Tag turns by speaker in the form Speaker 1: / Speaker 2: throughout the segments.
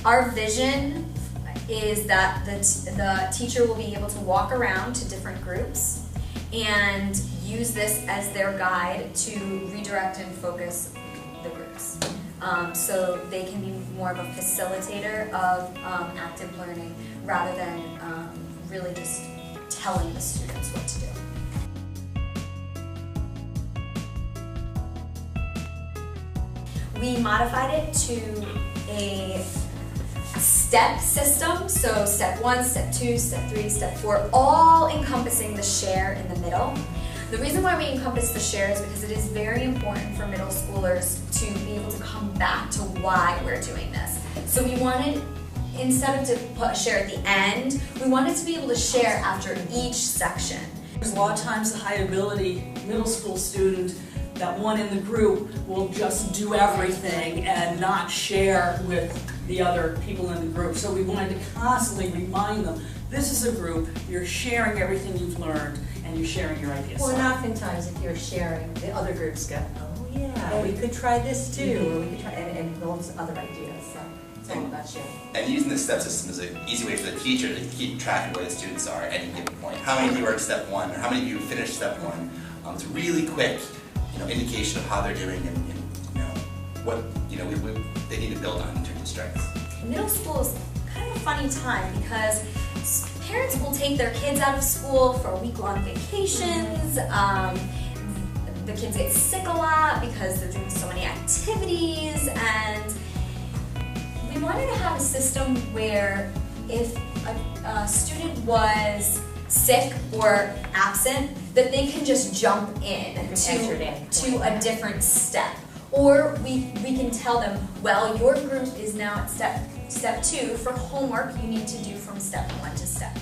Speaker 1: Our vision is that the teacher will be able to walk around to different groups and use this as their guide to redirect and focus the groups. So they can be more of a facilitator of active learning rather than really just telling the students what to do. We modified it to a step system, so step 1, step 2, step 3, step 4, all encompassing the share in the middle. The reason why we encompass the share is because it is very important for middle schoolers to be able to come back to why we're doing this. So we wanted, instead of to put a share at the end, we wanted to be able to share after each section.
Speaker 2: There's a lot of times the high ability middle school student, that one in the group will just do everything and not share with the other people in the group. So we wanted to constantly remind them, this is a group, you're sharing everything you've learned and you're sharing your ideas.
Speaker 3: Well, and oftentimes if you're sharing, the other groups go, oh yeah, we could try this too, or we could try, and those other ideas. So it's all about sharing.
Speaker 4: And using the step system is an easy way for the teacher to keep track of where the students are at any given point. How many of you are at step 1, or how many of you finished step 1? It's a really quick indication of how they're doing and what they need to build on in terms of strengths.
Speaker 1: Middle school is kind of a funny time because parents will take their kids out of school for week-long vacations. The kids get sick a lot because they're doing so many activities, and we wanted to have a system where if a student was sick or absent, that they can just jump in to a different step. Or we can tell them, well, your group is now at step 2. For homework, you need to do from step 1 to step 2.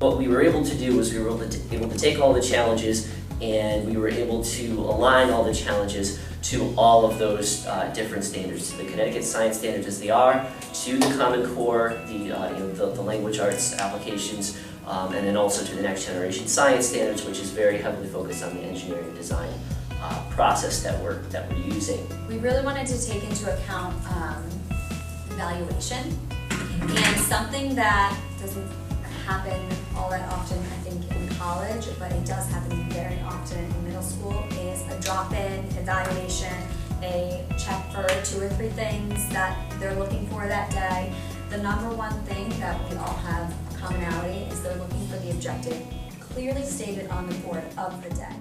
Speaker 5: What we were able to do was we were able to take all the challenges and we were able to align all the challenges to all of those different standards, to the Connecticut science standards as they are, to the Common Core, the language arts applications, and then also to the next generation science standards, which is very heavily focused on the engineering design process that we're using.
Speaker 1: We really wanted to take into account evaluation, and something that doesn't happen all that often, I think, in college, but it does happen very often in middle school, is a drop-in evaluation. They check for 2 or 3 things that they're looking for that day. The number one thing that we all have commonality is they're looking for the objective clearly stated on the board of the day.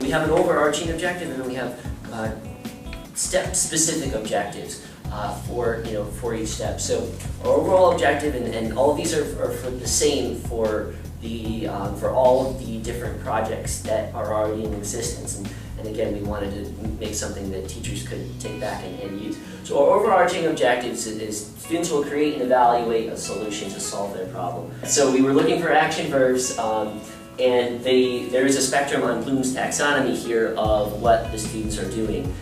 Speaker 5: We have an overarching objective and then we have step-specific objectives for each step. So our overall objective, and all of these are for the same for all of the different projects that are already in existence. And again, we wanted to make something that teachers could take back and use. So our overarching objectives is students will create and evaluate a solution to solve their problem. So we were looking for action verbs, and there is a spectrum on Bloom's taxonomy here of what the students are doing.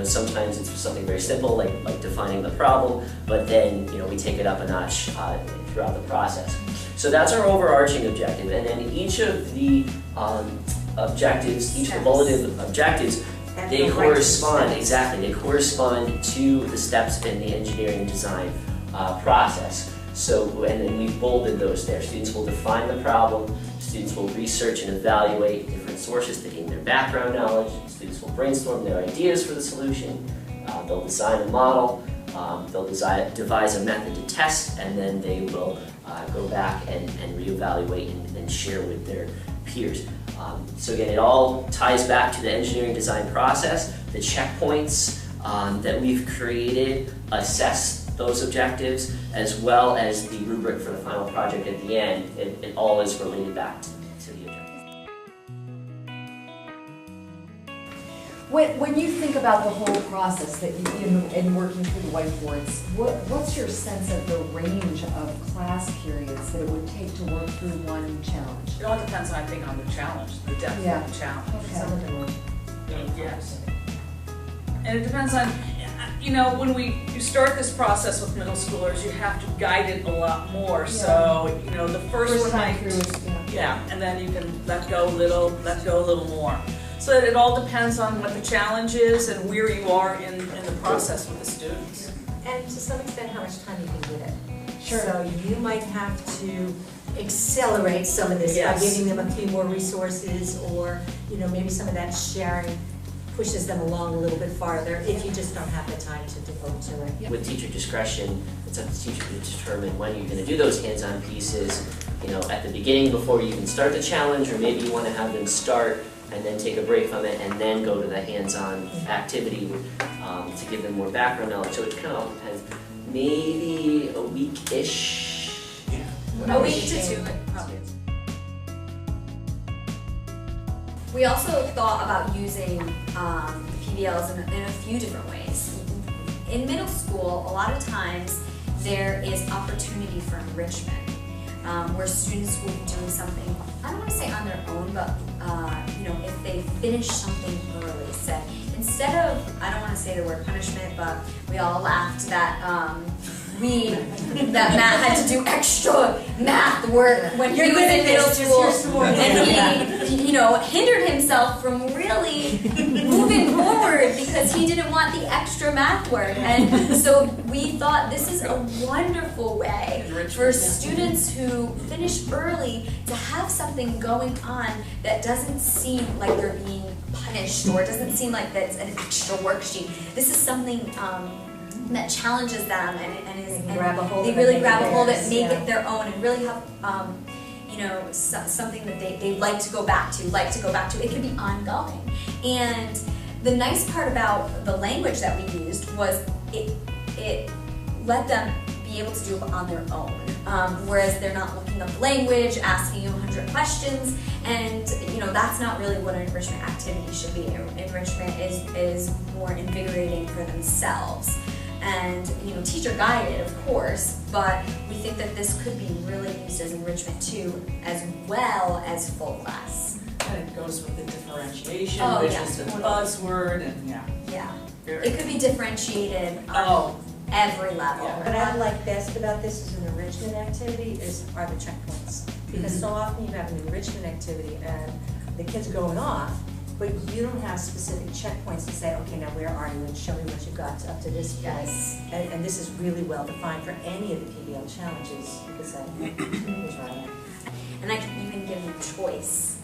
Speaker 5: Sometimes it's something very simple, like defining the problem, but then we take it up a notch throughout the process. So that's our overarching objective, and then each of the objectives, each of the bulleted objectives, they correspond, exactly, they correspond to the steps in the engineering design process. So, and then we bolded those there. Students will define the problem, students will research and evaluate different sources to gain their background knowledge, students will brainstorm their ideas for the solution, they'll design a model, they'll devise a method to test, and then they will go back and reevaluate and share with their peers. So again, it all ties back to the engineering design process. The checkpoints that we've created assess those objectives, as well as the rubric for the final project at the end. It all is related back to the objectives.
Speaker 6: When you think about the whole process that in working through the whiteboards, what's your sense of the range of class periods that it would take to work through one challenge?
Speaker 2: It all depends, I think, on the challenge, the depth of the challenge.
Speaker 6: Okay.
Speaker 2: Some of them are, yes. And it depends on, you know, when you start this process with middle schoolers, you have to guide it a lot more. So, you know, the first one
Speaker 6: time
Speaker 2: might,
Speaker 6: through is,
Speaker 2: yeah, and then you can let go a little more. So it all depends on what the challenge is and where you are in the process with the students.
Speaker 3: And to some extent, how much time you can give it.
Speaker 6: Sure.
Speaker 3: So you might have to accelerate some of this by
Speaker 2: Yes.
Speaker 3: giving them a few more resources, or, you know, maybe some of that sharing pushes them along a little bit farther if you just don't have the time to devote to it.
Speaker 5: With teacher discretion, it's up to the teacher to determine when you're going to do those hands-on pieces, you know, at the beginning before you even start the challenge, or maybe you want to have them start and then take a break from it and then go to the hands-on activity to give them more background knowledge. So it kind of all depends. Maybe a week-ish.
Speaker 1: A week to 2. We also thought about using PBLs in a few different ways. In middle school, a lot of times there is opportunity for enrichment, where students will be doing something, I don't want to say on their own, but you know, if they finish something early, say, instead of, I don't want to say the word punishment, but we all laughed that that Matt had to do extra math work when he was in middle school, and he, you know, hindered himself from really moving forward because he didn't want the extra math work. And so we thought this is a wonderful way for students who finish early to have something going on that doesn't seem like they're being punished, or doesn't seem like that's an extra worksheet. This is something that challenges them, and they really grab a hold of it, make it their own, and really have you know, something that they like to go back to. It can be ongoing. And the nice part about the language that we used was it let them be able to do it on their own, whereas they're not looking up language, asking you 100 questions, and you know, that's not really what an enrichment activity should be. Enrichment is more invigorating for themselves. And, you know, teacher guided, of course, but we think that this could be really used as enrichment too, as well as full class.
Speaker 2: And it goes with the differentiation,
Speaker 1: Oh,
Speaker 2: which
Speaker 1: yeah,
Speaker 2: is the
Speaker 1: totally.
Speaker 2: buzzword, and
Speaker 1: Yeah.
Speaker 2: very-
Speaker 1: It could be differentiated on every level.
Speaker 2: Yeah.
Speaker 3: What I like best about this as an enrichment activity are the checkpoints. Because so often you have an enrichment activity and the kids are going off, but you don't have specific checkpoints to say, okay, now where are you, and show me what you got up to this point.
Speaker 1: Yes.
Speaker 3: And this is really well defined for any of the PBL challenges. You could say, here's where I am.
Speaker 1: And I can even give them choice,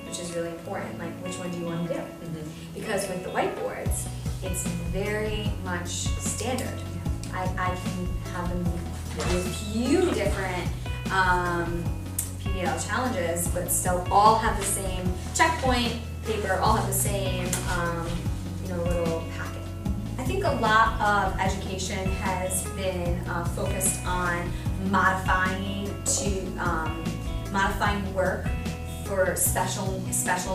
Speaker 1: which is really important, like which one do you want to do? Because with the whiteboards, it's very much standard. I can have them do a few different PBL challenges, but still all have the same checkpoint paper, all have the same you know, little packet. I think a lot of education has been focused on modifying work for special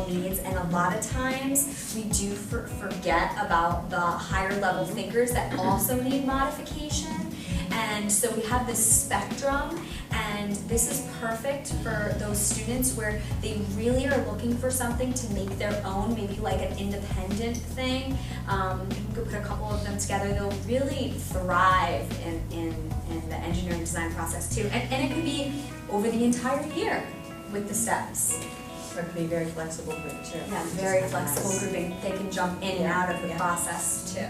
Speaker 1: needs, and a lot of times we do forget about the higher level thinkers that also need modification. And so we have this spectrum, and this is perfect for those students where they really are looking for something to make their own, maybe like an independent thing. You could put a couple of them together, they'll really thrive in the engineering design process too. And it could be over the entire year with the steps.
Speaker 3: Or it could be very flexible group too.
Speaker 1: Yeah, very flexible grouping. They can jump in and out of the process too.